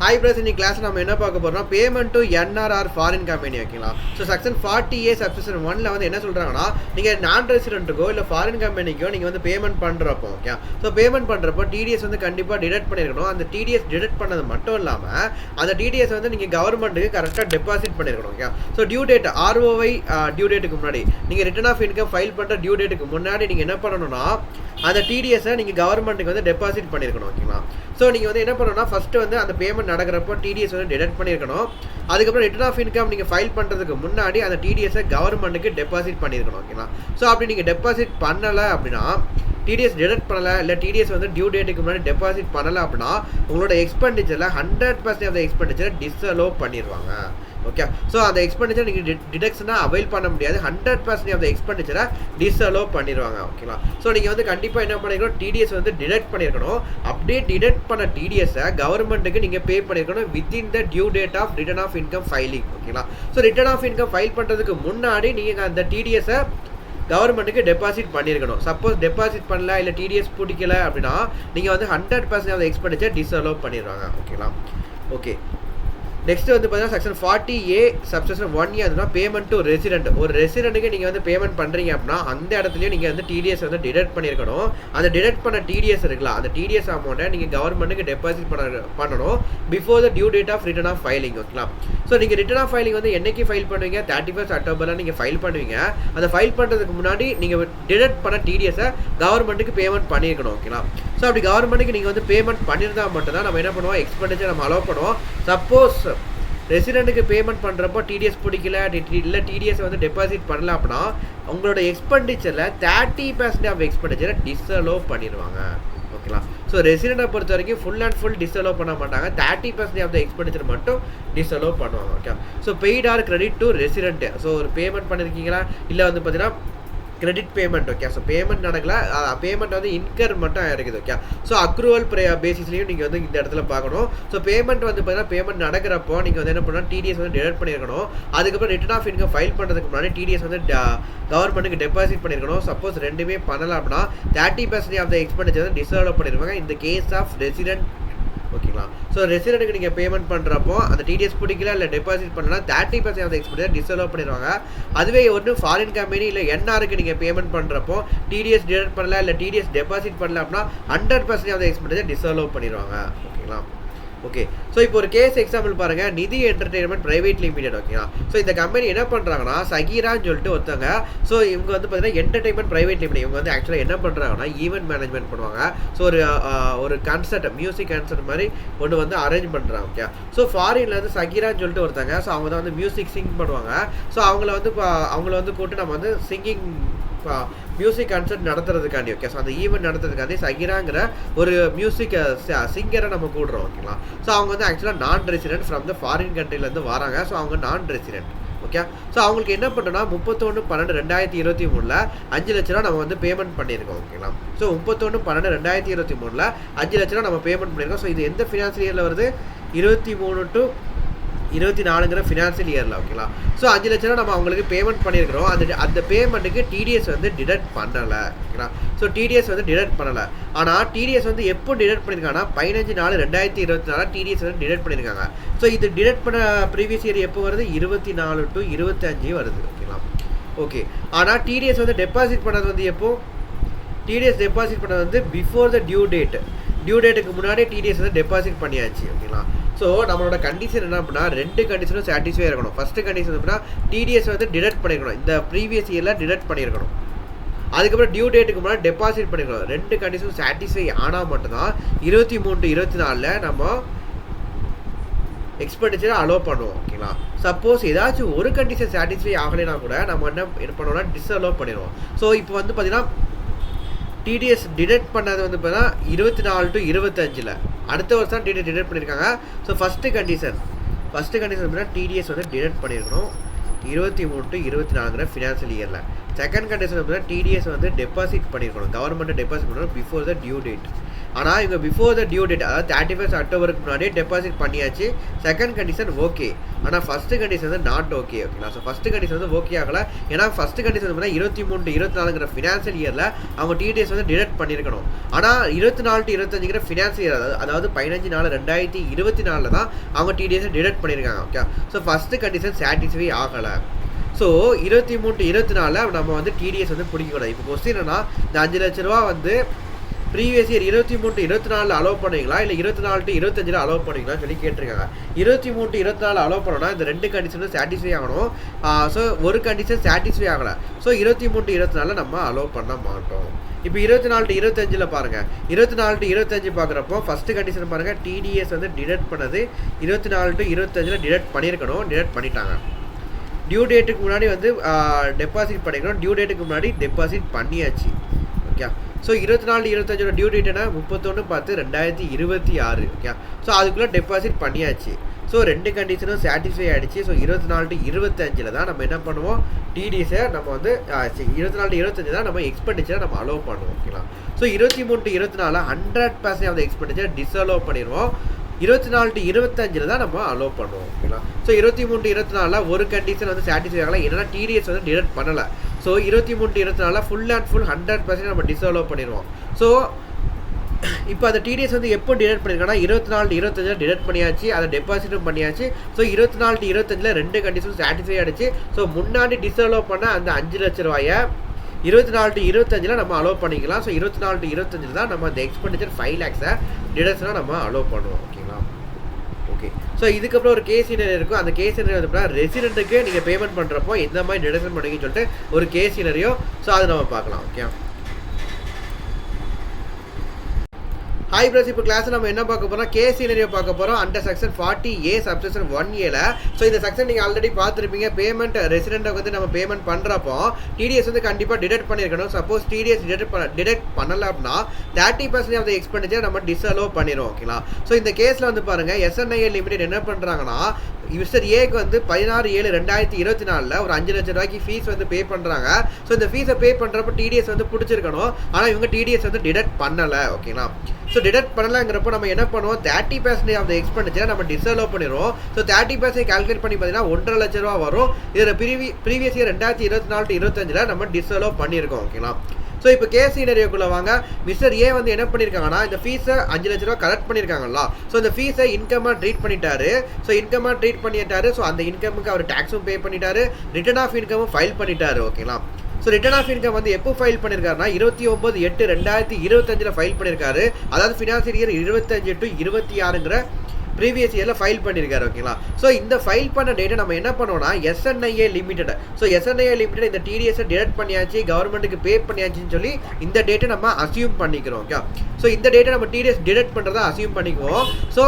Hi brothers, இன்னைக்கு class நம்ம என்ன பார்க்க போறோம்னா payment to NRR foreign company ஓகேங்களா. ஸோ செக்ஷன் 40A சப்செக்ஷன் 1ல வந்து என்ன சொல்றாங்கன்னா, நீங்க நான் ரெசிடென்ட்டுக்கோ இல்லை ஃபாரின் கம்பெனிக்கோ நீங்க வந்து பேமெண்ட் பண்றப்போ ஓகே. ஸோ பேமெண்ட் பண்றப்போ டிடிஎஸ் வந்து கண்டிப்பா டிடக்ட் பண்ணிருக்கணும். அந்த டிடிஎஸ் டிடக்ட் பண்ணது மட்டும் இல்லாம அந்த டிடிஎஸ் வந்து நீங்க கவர்மெண்ட்டுக்கு கரெக்டாக டெபாசிட் பண்ணிருக்கணும் okay. So due date ROI due டேட்டுக்கு முன்னாடி நீங்க ரிட்டர்ன் ஆஃப் இன்கம் ஃபைல் பண்ற டியூ டேட்டுக்கு முன்னாடி நீங்க என்ன பண்ணணும்னா அந்த டிடிஎஸை நீங்கள் கவர்மெண்ட்டுக்கு வந்து டெபாசிட் பண்ணியிருக்கணும் ஓகேங்களா. ஸோ நீங்கள் வந்து என்ன பண்ணணும்னா ஃபஸ்ட்டு வந்து அந்த பேமெண்ட் நடக்கிறப்போ டிடிஎஸ் வந்து டிடக்ட் பண்ணியிருக்கணும். அதுக்கப்புறம் ரிட்டர்ன் ஆஃப் இன்கம் நீங்கள் ஃபைல் பண்ணுறதுக்கு முன்னாடி அந்த டிடிஎஸை கவர்மெண்ட்டுக்கு டெபாசிட் பண்ணியிருக்கணும் ஓகேங்களா. ஸோ அப்படி நீங்கள் டெபாசிட் பண்ணலை அப்படின்னா, டிடிஎஸ் டிடக்ட் பண்ணலை இல்லை டிடிஎஸ் வந்து டியூ டேட்டுக்கு முன்னாடி டெபாசிட் பண்ணலை அப்படின்னா உங்களோட எக்ஸ்பெண்டிச்சரில் 100% ஆஃப் த எக்ஸ்பெண்டிச்சரை டிஸ்அலோவ் பண்ணிடுவாங்க ஓகே. ஸோ அந்த எக்ஸ்பெண்டிச்சர் நீங்கள் டிடக்ஷனாக அவைல் பண்ண முடியாது. 100% ஆஃப் த எக்ஸ்பெண்டிச்சரை டிஸ்அலோவ் பண்ணிடுவாங்க ஓகேங்களா. ஸோ நீங்கள் வந்து கண்டிப்பாக என்ன பண்ணிருக்கணும், டிடிஎஸ் வந்து டிடக்ட் பண்ணியிருக்கணும். அப்படியே டிடக்ட் பண்ண டிடிஎஸை கவர்மெண்ட்டுக்கு நீங்கள் பே பண்ணியிருக்கணும் within the due date of return of income filing ஓகேங்களா. So return of income file பண்ணுறதுக்கு முன்னாடி நீங்கள் அந்த டிடிஎஸை கவர்மெண்ட்டுக்கு டெபாசிட் பண்ணியிருக்கணும். சப்போஸ் டெபாசிட் பண்ணல இல்லை டிடிஎஸ் பிடிக்கல அப்படின்னா நீங்கள் வந்து 100% ஆஃப் த எக்ஸ்பெண்டிச்சர் டிஸ்அலோவ் பண்ணிடுவாங்க ஓகேங்களா. ஓகே, நெக்ஸ்ட் வந்து பார்த்தீங்கன்னா செக்ஷன் 40A சப்செக்ஷன் 1 அதுனா பேமெண்ட் டு ரெசிடென்ட். ஒரு ரெசிடென்ட்டுக்கு நீங்கள் வந்து பேமெண்ட் பண்ணுறீங்க அப்படின்னா அந்த இடத்துலையும் நீங்கள் வந்து டிடிஎஸ் வந்து டிடக்ட் பண்ணியிருக்கணும். அந்த டிடக்ட் பண்ண டிடிஎஸ் இருக்கலாம், அந்த டிடிஎஸ் அமௌண்ட்டை நீங்கள் கவர்மெண்ட்டுக்கு டெபாசிட் பண்ணணும் before the due date of return of filing ஓகேங்களா. ஸோ நீங்கள் ரிட்டர்ன் ஆஃப் ஃபைலிங் வந்து என்னைக்கு ஃபைல் பண்ணுவீங்க, 31 அக்டோபரில் நீங்கள் ஃபைல் பண்ணுவீங்க. அந்த ஃபைல் பண்ணுறதுக்கு முன்னாடி நீங்கள் டிடக்ட் பண்ண டிடிஎஸை கவர்மெண்ட்டுக்கு பேமெண்ட் பண்ணியிருக்கணும் ஓகேங்களா. ஸோ அப்படி கவர்மெண்ட்டுக்கு நீங்கள் வந்து பேமெண்ட் பண்ணியிருந்தால் மட்டும்தான் நம்ம என்ன பண்ணுவோம், எக்ஸ்பெண்டிச்சர் நம்ம அலோவ் பண்ணுவோம். சப்போஸ் ரெசிடென்ட்டுக்கு பேமெண்ட் பண்ணுறப்போ டிடிஎஸ் பிடிக்கல இல்லை டிடிஎஸ் வந்து டெபாசிட் பண்ணல அப்படின்னா உங்களோட எக்ஸ்பெண்டிச்சரில் 30% ஆஃப் எக்ஸ்பெண்டிச்சரை டிஸ்அலோவ் பண்ணிடுவாங்க ஓகேங்களா. ஸோ ரெசிடென்ட்டை பொறுத்த வரைக்கும் ஃபுல் அண்ட் ஃபுல் டிஸ்அலோவ் பண்ண மாட்டாங்க, 30% ஆஃப் த எக்ஸ்பெண்டிச்சர் மட்டும் டிஸ்அலோவ் பண்ணுவாங்க okay. So paid or credit to resident. So ஒரு பேமெண்ட் பண்ணியிருக்கீங்களா இல்லை வந்து பார்த்தீங்கன்னா credit payment okay. So payment நடக்கல, பேமெண்ட் வந்து இன்கர் மட்டும் ஆயிருக்குது ஓகே. ஸோ அக்ரூவல் பேசிஸ்லையும் நீங்கள் வந்து இந்த இடத்துல பார்க்கணும். ஸோ பேமெண்ட் வந்து பார்த்தீங்கன்னா பேமெண்ட் நடக்கிறப்போ நீங்கள் வந்து என்ன பண்ணணும், டிடிஎஸ் வந்து டிடக்ட் பண்ணியிருக்கணும். அதுக்கப்புறம் ரிட்டர்ன் ஆஃப் இன்கம் ஃபைல் பண்ணுறதுக்கு முன்னாடி டிடிஎஸ் வந்து கவர்மெண்ட்டுக்கு டெபாசிட் பண்ணியிருக்கணும். சப்போஸ் ரெண்டுமே பண்ணலாம் அப்படின்னா 30% ஆஃப் த எக்ஸ்பெண்டிச்சர் வந்து டிஸ்அலோவ் பண்ணிடுவாங்க இந்த கேஸ் ஆஃப் ரெசிடென்ட் ஓகேங்களா. ஸோ ரெசிடென்ட்டுக்கு நீங்கள் பேமெண்ட் பண்ணுறப்போ அந்த டிடிஎஸ் பிடிக்கல இல்லை டெபாசிட் பண்ணலாம் 30% ஆஃப் த எக்ஸ்பெண்டிச்சர் டிஸ்அலோவ் பண்ணிடுவாங்க. அதுவே ஒரு ஃபாரின் கம்பெனி இல்லை என்ஆருக்கு நீங்கள் பேமெண்ட் பண்ணுறப்போ டிடிஎஸ் டிடக்ட் பண்ணல இல்லை டிடிஎஸ் டெபாசிட் பண்ணல அப்படின்னா 100% ஆஃப் த எக்ஸ்பெண்டிச்சர் டிஸ்அலோவ் பண்ணிடுவாங்க ஓகேங்களா. ஓகே, ஸோ இப்போ ஒரு கேஸ் எக்ஸாம்பிள் பாருங்கள், நிதி என்டர்டெயின்மெண்ட் பிரைவேட் லிமிடெட் ஓகேங்களா. ஸோ இந்த கம்பெனி என்ன பண்ணுறாங்கன்னா, சகீரான்னு சொல்லிட்டு ஒருத்தங்க, ஸோ இவங்க வந்து பார்த்தீங்கன்னா என்டர்டெயின்மெண்ட் பிரைவேட் லிமிடெட். இவங்க வந்து ஆக்சுவலாக என்ன பண்ணுறாங்கன்னா ஈவெண்ட் மேனேஜ்மெண்ட் பண்ணுவாங்க. ஸோ ஒரு கான்சர்ட் மியூசிக் கான்சர்ட் மாதிரி ஒன்று வந்து அரேஞ்ச் பண்ணுறாங்க ஓகே. ஸோ ஃபாரின்ல வந்து சகீரான்னு சொல்லிட்டு ஒருத்தங்க, ஸோ அவங்க தான் வந்து மியூசிக் சிங் பண்ணுவாங்க. ஸோ அவங்கள வந்து கூப்பிட்டு நம்ம வந்து சிங்கிங் மியூசிக் கான்சர்ட் நடத்துறதுக்காண்டி ஓகே. ஸோ அந்த ஈவெண்ட் நடத்துறதுக்காண்டி சகிராங்கிற ஒரு மியூசிக் சிங்கரை நம்ம கூடுறோம் ஓகேங்களா. ஸோ அவங்க வந்து ஆக்சுவலாக நான் ரெசிடென்ட் ஃப்ரம் த ஃபாரின் கண்ட்ரிலேருந்து வராங்க. ஸோ அவங்க நான் ரெசிடென்ட் ஓகே. ஸோ அவங்களுக்கு என்ன பண்ணுறோன்னா 31/12/2023 5 லட்ச ரூபா நம்ம வந்து பேமெண்ட் பண்ணியிருக்கோம் ஓகேங்களா. ஸோ 31/12/2023 5 லட்ச ரூபா நம்ம பேமெண்ட் பண்ணியிருக்கோம். ஸோ இது எந்த ஃபினான்ஷியல் இயரில் வருது, 23 to 24ங்கிற ஃபினான்ஷியல் இயரில் ஓகேங்களா. ஸோ 5 லட்ச ரூபா நம்ம அவங்களுக்கு பேமெண்ட் பண்ணியிருக்கிறோம். அந்த பேமெண்ட்டுக்கு டிடிஎஸ் வந்து டிடக்ட் பண்ணலை ஓகேங்களா. ஸோ டிடிஎஸ் வந்து டிடக்ட் பண்ணலை. ஆனால் டிடிஎஸ் வந்து எப்போ டிடக்ட் பண்ணியிருக்காங்கன்னா 15/4/2024 டிடிஎஸ் வந்து டிடக்ட் பண்ணியிருக்காங்க. ஸோ இது டிடக்ட் பண்ண ப்ரீவியஸ் இயர் எப்போ வருது, 24 to 25 வருது ஓகேங்களா. ஓகே, ஆனால் டிடிஎஸ் வந்து டெபாசிட் பண்ணது வந்து எப்போ, டிடிஎஸ் டெபாசிட் பண்ணது வந்து பிஃபோர் த டியூ டேட்டுக்கு முன்னாடி டிடிஎஸ் வந்து டெபாசிட் பண்ணியாச்சு ஓகேங்களா. ஸோ நம்மளோட கண்டிஷன் என்ன அப்படின்னா 2 கண்டிஷனும் சாட்டிஸ்ஃபை இருக்கணும். ஃபர்ஸ்ட் கண்டிஷன் அப்படின்னா டிடிஎஸ் வந்து டிடக்ட் பண்ணியிருக்கணும், இந்த ப்ரீவியஸ் இயரில் டிடக்ட் பண்ணியிருக்கணும். அதுக்கப்புறம் டியூ டேட்டுக்கு முன்னாடி டெபாசிட் பண்ணியிருக்கணும். 2 கண்டிஷனும் சாட்டிஸ்ஃபை ஆனால் மட்டும்தான் 23 to 24 நம்ம எக்ஸ்பெண்டிச்சரை அலோவ் பண்ணுவோம் ஓகேங்களா. சப்போஸ் ஏதாச்சும் ஒரு கண்டிஷன் சாட்டிஸ்ஃபை ஆகலைன்னா கூட நம்ம என்ன பண்ணுவோம்னா டிஸ்அலோவ் பண்ணிடுவோம். ஸோ இப்போ வந்து பார்த்தீங்கன்னா டிடிஎஸ் டிடக்ட் பண்ணது வந்து பார்த்தீங்கன்னா 24 to 25 அடுத்த வருஷம் டிடிஎஸ் டிடக்ட் பண்ணியிருக்காங்க. ஸோ ஃபஸ்ட்டு கண்டிஷன் அப்படின்னா டிடிஎஸ் வந்து டிடக்ட் பண்ணியிருக்கணும் 23 to 24 ஃபினான்ஷியல் இயரில். செகண்ட் கண்டிஷன் அப்படின்னா டிடிஎஸ் வந்து டெபாசிட் பண்ணியிருக்கணும், கவர்மெண்ட்டை டெபாசிட் பண்ணணும் பிஃபோர் த டியூ டேட். ஆனால் இவங்க பிஃபோர் த டியூ டேட் அதாவது 31st அக்டோபருக்கு முன்னாடியே டெபாசிட் பண்ணியாச்சு. செகண்ட் கண்டிஷன் ஓகே, ஆனால் ஃபஸ்ட்டு கண்டிஷன் வந்து நாட் ஓகே. ஓகேங்களா? ஸோ ஃபஸ்ட்டு கண்டிஷன் வந்து ஓகே ஆகலை. ஏன்னா ஃபஸ்ட்டு கண்டிஷன் வந்து 23-24 ஃபினான்ஷியல் இயரில் அவங்க டிடிஎஸ் வந்து டிடக்ட் பண்ணியிருக்கணும். ஆனால் 24-25 ஃபினான்ஷியல் இயர் அதாவது 15/4/2024 தான் அவங்க டிடிஎஸ் டிடக்ட் பண்ணியிருக்காங்க. Okay, so first condition satisfy ஆகலை. ஸோ 23-24 நம்ம வந்து டிடிஎஸ் வந்து பிடிக்கக்கூடாது. இப்போ கொஸ்டின் என்னன்னா, இந்த 5 லட்ச ரூபா வந்து ப்ரீவியஸ் இயர் 23-24 அலோவ் பண்ணுவீங்களா இல்லை 24-25 அலோவ் பண்ணுவீங்களான்னு சொல்லி கேட்டிருக்காங்க. 23-24 அலோவ் பண்ணோன்னா இந்த 2 கண்டிஷனும் சாட்டிஸ்ஃபை ஆகணும். ஸோ ஒரு கண்டிஷன் சாட்டிஸ்ஃபை ஆகலை. ஸோ 23-24 நம்ம அலோவ் பண்ண மாட்டோம். இப்போ 24-25 பாருங்கள். 24-25 பார்க்குறப்போ ஃபஸ்ட்டு கண்டிஷன் பாருங்கள், டிடிஎஸ் வந்து டிடக்ட் பண்ணது 24-25 டிடக்ட் பண்ணியிருக்கணும், டிடக்ட் பண்ணிட்டாங்க. டியூ டேட்டுக்கு முன்னாடி வந்து டெபாசிட் பண்ணிக்கணும், டியூ டேட்டுக்கு முன்னாடி டெபாசிட் பண்ணியாச்சு. ஓகே, ஸோ 24-25 டியூ டேட் என்ன 31/10/2026. ஓகே, ஸோ அதுக்குள்ளே டெபாசிட் பண்ணியாச்சு. ஸோ 2 கண்டிஷனும் சாட்டிஸ்ஃபை ஆகிடுச்சு. ஸோ 24-25 தான் நம்ம என்ன பண்ணுவோம், டிடிஎஸை நம்ம வந்து 24-25 தான் நம்ம எக்ஸ்பெண்டிச்சரை நம்ம அலோவ் பண்ணுவோம். ஓகேங்களா? ஸோ 23-24 100% ஆஃப் எக்ஸ்பெண்டிச்சர் டிஸ்அலோவ் பண்ணிடுவோம். 24-25 தான் நம்ம அலோவ் பண்ணுவோம். ஓகேங்களா? ஸோ 23-24 ஒரு கண்டிஷன் வந்து சாட்டிஸ்ஃபை ஆகலை, என்னன்னா டிடிஎஸ் வந்து டிடக்ட் பண்ணலை. ஸோ 23-24 ஃபுல் அண்ட் ஃபுல் 100% நம்ம டிஸ்அலோவ் பண்ணிடுவோம். ஸோ இப்போ அந்த டிடிஎஸ் வந்து எப்போ டிடக்ட் பண்ணியிருக்காங்கன்னா 24-25 டிடக்ட் பண்ணியாச்சு, அதை டெபாசிட்டும் பண்ணியாச்சு. ஸோ 24-25 2 கண்டிஷனும் சாட்டிஸ்ஃபை ஆகிடுச்சு. ஸோ முன்னாடி டிஸ்அலோவ் பண்ண அந்த 5 லட்ச ரூபாயை 24-25 நம்ம அலோவ் பண்ணிக்கலாம். ஸோ 24-25 தான் நம்ம அந்த எக்ஸ்பெண்டிச்சர் 5 lakhs டிடக்ஷனாக நம்ம அலோவ் பண்ணுவோம். ஓகேங்களா? ஓகே, ஸோ இதுக்கப்புறம் ஒரு கேஸ் சினரியோ இருக்கும். அந்த கேஸ் சினரியோ வந்து ரெசிடென்ட்டுக்கு நீங்கள் பேமெண்ட் பண்ணுறப்போ எந்த மாதிரி டிடக்ஷன் பண்ணுவீங்கன்னு சொல்லிட்டு ஒரு கேஸ் சினரியோ. ஸோ அதை நம்ம பார்க்கலாம். ஓகே, ஹாய் ப்ரோஸ், இப்போ கிளாஸ் நம்ம என்ன பார்க்க போகிறோம், கேஸ் சினரியோ பார்க்க போகிறோம் under section 40A subsection 1A. So இந்த செக்ஷன் நீங்கள் ஆல்ரெடி பார்த்துருப்பீங்க. பேமெண்ட் ரெசிடென்ட்டுக்கு வந்து நம்ம பேமெண்ட் பண்ணுறப்போ டிடிஎஸ் வந்து கண்டிப்பாக டிடக்ட் பண்ணியிருக்கணும். சப்போஸ் டிடிஎஸ் டிடக்ட் பண்ணலை அப்படின்னா 30% ஆஃப் த எக்ஸ்பெண்டிச்சர் நம்ம டிஸ்அலோவ் பண்ணிடுவோம். ஓகேங்களா? ஸோ இந்த கேஸில் வந்து பாருங்கள், SNIA லிமிடெட் என்ன பண்ணுறாங்கன்னா, மிஸ்டர் ஏக்கு வந்து 16/7/2024 ஒரு 5 லட்ச ரூபாய்க்கு ஃபீஸ் வந்து பே பண்ணுறாங்க. ஸோ இந்த ஃபீஸை பே பண்ணுறப்போ டிடிஎஸ் வந்து பிடிச்சிருக்கணும், ஆனால் இவங்க டிடிஎஸ் வந்து டிடக்ட் பண்ணலை. ஓகேங்களா? ஸோ டிடக்ட் பண்ணலாங்கிறப்போ நம்ம என்ன பண்ணுவோம், 30% ஆஃப் த எக்ஸ்பெண்டிச்சரை நம்ம டிஸ்அலோவ் பண்ணிடுவோம். ஸோ 30% கால்குலேட் பண்ணி பார்த்தீங்கன்னா 1.5 லட்ச ரூபா வரும். இதில் ப்ரீவியஸ் இயர் 2024-25 நம்ம டிஸ்அலோவ் பண்ணியிருக்கோம். ஓகேங்களா? ஸோ இப்போ கேஸ் சினரியோக்குள்ளே வாங்க. மிஸ்டர் ஏ வந்து என்ன பண்ணியிருக்காங்கன்னா, இந்த ஃபீஸை 5 லட்ச ரூபா கலெக்ட் பண்ணியிருக்காங்களா, ஸோ இந்த ஃபீஸை இன்கமாக ட்ரீட் பண்ணிட்டாரு. ஸோ இன்கமாக ட்ரீட் பண்ணிட்டாரு. ஸோ அந்த இன்கமுக்கு அவர் டேக்ஸும் பே பண்ணிட்டாரு, ரிட்டர்ன் ஆஃப் இன்கமும் ஃபைல் பண்ணிட்டாரு. ஓகேங்களா? ஸோ ரிட்டர்ன் ஆஃப் இன்கம் வந்து எப்போ ஃபைல் பண்ணியிருக்காருன்னா 29/8/2025 ஃபைல் பண்ணியிருக்காரு. அதாவது ஃபினான்ஷியல் இயர் 25-26 ப்ரீவியஸ் இயரில் ஃபைல் பண்ணியிருக்காரு. ஓகேங்களா? ஸோ இந்த ஃபைல் பண்ண டேட்டை நம்ம என்ன பண்ணோம்னா SNIA limited. So SNIA limited இந்த டிடிஎஸை டிடக்ட் பண்ணியாச்சு, கவர்மெண்ட்டுக்கு பே பண்ணியாச்சுன்னு சொல்லி இந்த டேட்டை நம்ம அசியூம் பண்ணிக்கிறோம். ஓகே, ஸோ இந்த டேட்டை நம்ம டிடிஎஸ் டிடக்ட் பண்ணுறதா அசியூம் பண்ணிக்குவோம். ஸோ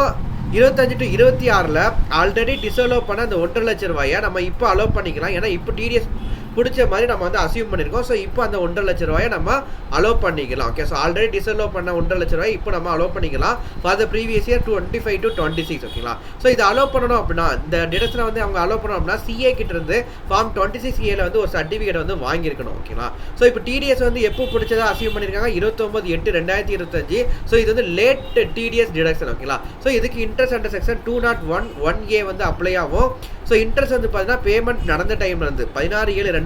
25-26 ஆல்ரெடி டிஸ்அலோவ் பண்ண அந்த 1.5 லட்ச ரூபாயை நம்ம இப்போ அலோவ் பண்ணிக்கலாம். ஏன்னா இப்போ டிடிஎஸ் பிடிச்ச மாதிரி நம்ம வந்து அசியூம் பண்ணியிருக்கோம். ஸோ இப்போ அந்த 1.5 லட்ச ரூபாயை நம்ம அலோவ் பண்ணிக்கலாம். ஓகே, ஸோ ஆல்ரெடி டிஸ்அலோவ் பண்ண 1.5 லட்ச ரூபாய் இப்போ நம்ம அலோவ் பண்ணிக்கலாம் ஃபார் த ப்ரீவியஸ் இயர் 25-26. ஓகேங்களா? ஸோ இதை அலோவ் பண்ணணும் அப்படின்னா, இந்த டிடக்ஷனை வந்து அவங்க அலோவ் பண்ணணும் அப்படின்னா CA கிட்ட இருந்து ஃபார்ம் 26A வந்து ஒரு சர்டிஃபிகேட் வந்து வாங்கியிருக்கணும். ஓகேங்களா? ஸோ இப்போ டிடிஎஸ் வந்து எப்போ பிடிச்சதா அசியூம் பண்ணியிருக்காங்க 29/8/2025. ஸோ இது வந்து லேட் டிடிஎஸ் டிடக்ஷன். ஓகேங்களா? ஸோ இதுக்கு இன்ட்ரெஸ்ட் அண்டர் செக்ஷன் 201(1A) வந்து அப்ளை ஆகும். ஸோ இன்ட்ரெஸ்ட் வந்து பார்த்தீங்கன்னா பேமெண்ட் நடந்த டைம்ல இருந்து 16/7/2024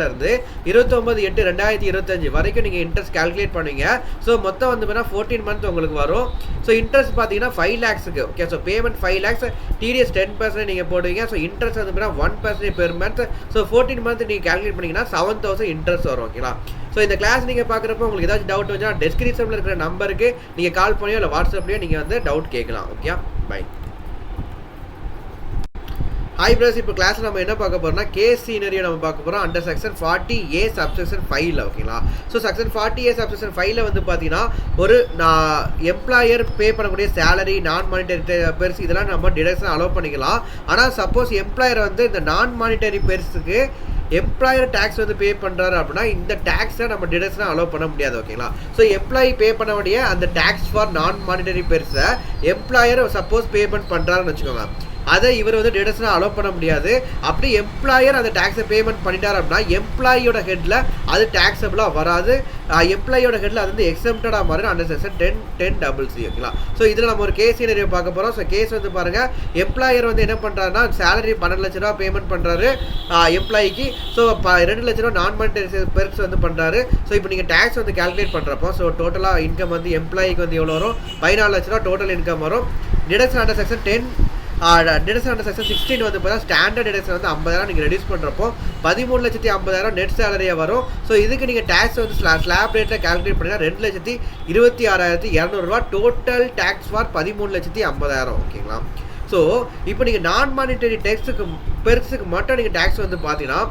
இருந்து 29/8/2025 வரைக்கும் நீங்கள் இன்ட்ரெஸ்ட் கால்குலேட் பண்ணுவீங்க. ஸோ மொத்தம் வந்து பார்த்தீங்கன்னா 14 மந்த் உங்களுக்கு வரும். ஸோ இன்ட்ரெஸ்ட் பார்த்தீங்கன்னா 5 lakhsக்கு. Okay, so payment 5 lakhs, TDS 10% நீங்கள் போடுவீங்க. ஸோ இன்ட்ரெஸ்ட் வந்து பார்த்தீங்கன்னா 1% பெர் மந்த். ஸோ 14 மந்த் நீங்கள் கால்குலேட் பண்ணிங்கன்னா 7,000 இன்ட்ரெஸ்ட் வரும். ஓகேங்களா? ஸோ இந்த கிளாஸ் நீங்கள் பார்க்குறப்போ உங்களுக்கு ஏதாச்சும் டவுட் வந்துச்சுன்னா டெஸ்கிரிப்ஷனில் இருக்கிற நம்பருக்கு நீங்கள் கால் பண்ணியோ இல்லை வாட்ஸ்அப்லையோ நீங்கள் வந்து டவுட் கேட்கலாம். Okay, bye. ஹாய் ப்ரோஸ், இப்போ கிளாஸ் நம்ம என்ன பார்க்க போகிறோம்னா கேஸ் சினரியோ நம்ம பார்க்க போகிறோம் அண்டர் செக்ஷன் 40A சப்செக்ஷன் 5. ஓகேங்களா? ஸோ செக்ஷன் 40A சப்செக்ஷன் 5 வந்து பார்த்தீங்கன்னா ஒரு எம்ப்ளாயர் பே பண்ணக்கூடிய சேலரி, நான் மானிட்டரி பெர்ஸ் இதெல்லாம் நம்ம டிடக்ஷன் அலோவ் பண்ணிக்கலாம். ஆனால் சப்போஸ் எம்ப்ளாயர் வந்து இந்த நான் மானிட்டரி பெர்ஸுக்கு எம்ப்ளாயர் டேக்ஸ் வந்து பே பண்ணுறாரு அப்படின்னா இந்த டேக்ஸை நம்ம டிடக்ஷனாக அலோவ் பண்ண முடியாது. ஓகேங்களா? ஸோ எம்ப்ளாயி பே பண்ண வேண்டிய அந்த டேக்ஸ் ஃபார் நான் மானிட்டரி பெர்ஸை எம்ப்ளாயர் சப்போஸ் பேமெண்ட் பண்ணுறாருன்னு வச்சுக்கோங்க. அதை இவர் வந்து டிடக்ஷனை அலோவ் பண்ண முடியாது. அப்படி எம்ப்ளாயர் அந்த டேக்ஸை பேமெண்ட் பண்ணிட்டார் அப்படின்னா எம்ப்ளாயியோட ஹெட்டில் அது டேக்ஸபிளாக வராது. எம்ப்ளாயியோட ஹெட்டில் அது வந்து எக்ஸம்ப்டடாக மாறும் அண்டர் செக்ஷன் 10(10)(c). ஓகேங்களா. ஸோ இதில் நம்ம ஒரு கேஸ் சினரியோ பார்க்க போகிறோம். ஸோ கேஸ் வந்து பாருங்கள், எம்ப்ளாயர் வந்து என்ன பண்ணுறாருன்னா சேலரி 12 லட்ச ரூபா பேமெண்ட் பண்ணுறாரு எம்ப்ளாயிக்கு. ஸோ 2 லட்ச ரூபா நான் மானிட்டரி பெர்க்ஸ் வந்து பண்ணுறாரு. ஸோ இப்போ நீங்கள் டேக்ஸ் வந்து கால்குலேட் பண்ணுறப்போ ஸோ டோட்டலாக இன்கம் வந்து எம்ப்ளாயிக்கு வந்து எவ்வளோ வரும்? 14 லட்ச ரூபா டோட்டல் இன்கம் வரும். Deduction under section 10 deduction under section 16 வந்து பார்த்தா ஸ்டாண்டர்ட் டிடக்ஷன் வந்து 50,000 நீங்கள் ரெடியூஸ் பண்ணுறப்போ 13,50,000 நெட் சேலரியாக வரும். ஸோ இதுக்கு நீங்கள் டேக்ஸ் வந்து ஸ்லாப் ரேட்டில் கால்குலேட் பண்ணிங்கன்னா 2,26,200 ரூபா டோட்டல் டேக்ஸ் ஃபார் 13,50,000. ஓகேங்களா. ஸோ இப்போ நீங்கள் நான் மானிட்டரி டேக்ஸுக்கு பெருசுக்கு மட்டும் நீங்கள் டேக்ஸ் வந்து பார்த்தீங்கன்னா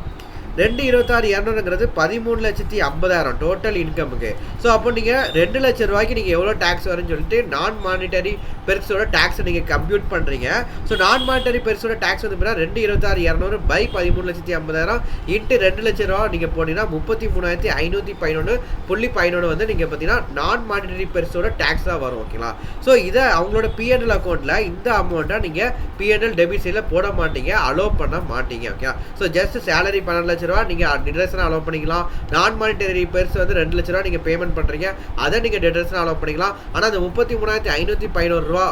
2,26,200ங்கிறது 13,50,000 டோட்டல் இன்கமுக்கு. ஸோ அப்போ நீங்கள் 2 லட்ச ரூபாய்க்கு நீங்கள் எவ்வளோ டேக்ஸ் வரும்னு சொல்லிட்டு நான் மானிட்டரி பெருசோட டேக்ஸை நீங்கள் கம்ப்யூட் பண்ணுறீங்க. ஸோ நான் மானிட்டரி பெருசோட டேக்ஸ் வந்து பார்த்தீங்கன்னா 2,26,200 பை 13,50,000 இன்ட்டு 2 லட்ச ரூபா நீங்கள் போனீங்கன்னா 33,511.11 வந்து நீங்கள் பார்த்தீங்கன்னா நான் மானிட்டரி பெருசோட டேக்ஸ் தான் வரும். ஓகேங்களா. ஸோ இதை அவங்களோட P&L அக்கௌண்ட்டில் இந்த அமௌண்ட்டை நீங்கள் P&L டெபிட் சைடில் போட மாட்டீங்க, அலோவ் பண்ண மாட்டீங்க. ஓகே. ஸோ ஜஸ்ட் சேலரி 12 லட்ச ரூபா நீங்கள் டிடக்ஷன் அலோவ் பண்ணிக்கலாம். நான் மானிட்டரி பெருசு வந்து 2 லட்ச ரூபா நீங்கள் பேமெண்ட் பண்ணுறீங்க, அதை நீங்கள் டிடக்ஷன் அலோவ் பண்ணிக்கலாம். ஆனால் அந்த 33,511 ரூபா